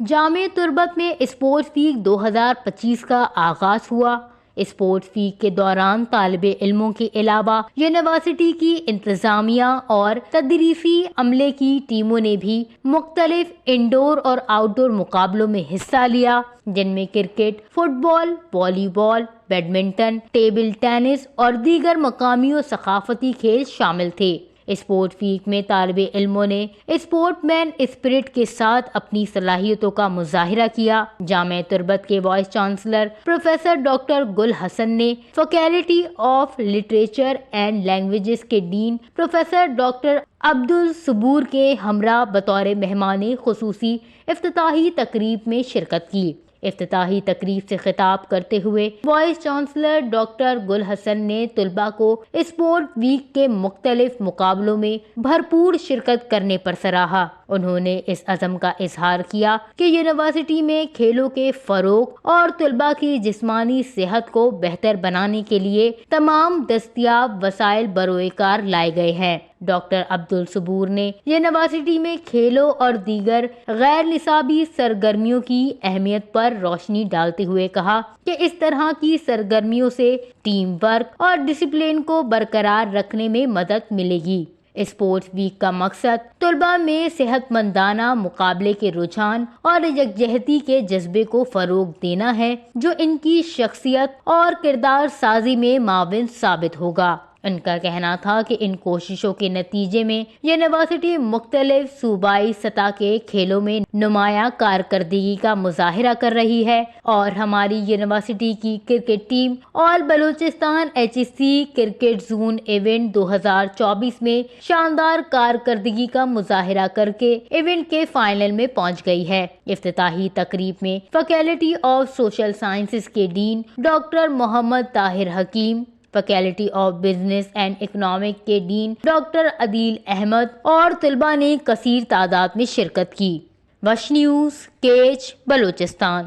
جامعہ تربت میں sports week 2025 کا آغاز ہوا۔ اسپورٹس ویک کے دوران طالب علموں کے علاوہ یونیورسٹی کی انتظامیہ اور تدریسی عملے کی ٹیموں نے بھی مختلف انڈور اور آؤٹ ڈور مقابلوں میں حصہ لیا، جن میں کرکٹ، فٹ بال، والی بال، بیڈمنٹن، ٹیبل ٹینس اور دیگر مقامی و ثقافتی کھیل شامل تھے۔ اسپورٹ ویک میں طالب علموں نے اسپورٹ مین اسپرٹ کے ساتھ اپنی صلاحیتوں کا مظاہرہ کیا۔ جامعہ تربت کے وائس چانسلر پروفیسر ڈاکٹر گل حسن نے faculty of literature and languages کے ڈین پروفیسر ڈاکٹر عبدالصبور کے ہمراہ بطور مہمان خصوصی افتتاحی تقریب میں شرکت کی۔ افتتاحی تقریب سے خطاب کرتے ہوئے وائس چانسلر ڈاکٹر گل حسن نے طلباء کو اسپورٹ ویک کے مختلف مقابلوں میں بھرپور شرکت کرنے پر سراہا۔ انہوں نے اس عزم کا اظہار کیا کہ یونیورسٹی میں کھیلوں کے فروغ اور طلباء کی جسمانی صحت کو بہتر بنانے کے لیے تمام دستیاب وسائل بروئے کار لائے گئے ہیں۔ ڈاکٹر عبدالصبور نے یونیورسٹی میں کھیلوں اور دیگر غیر نصابی سرگرمیوں کی اہمیت پر روشنی ڈالتے ہوئے کہا کہ اس طرح کی سرگرمیوں سے ٹیم ورک اور ڈسپلن کو برقرار رکھنے میں مدد ملے گی۔ اسپورٹس ویک کا مقصد طلباء میں صحت مندانہ مقابلے کے رجحان اور یکجہتی کے جذبے کو فروغ دینا ہے، جو ان کی شخصیت اور کردار سازی میں معاون ثابت ہوگا۔ ان کا کہنا تھا کہ ان کوششوں کے نتیجے میں یونیورسٹی مختلف صوبائی سطح کے کھیلوں میں نمایاں کارکردگی کا مظاہرہ کر رہی ہے اور ہماری یونیورسٹی کی cricket team all Balochistan HSC cricket zone event 2024 میں شاندار کارکردگی کا مظاہرہ کر کے ایونٹ کے فائنل میں پہنچ گئی ہے۔ افتتاحی تقریب میں فیکلٹی آف سوشل سائنسز کے ڈین ڈاکٹر محمد طاہر حکیم، faculty of business and economic کے ڈین ڈاکٹر عدیل احمد اور طلباء نے کثیر تعداد میں شرکت کی۔ وش نیوز، کیچ، بلوچستان۔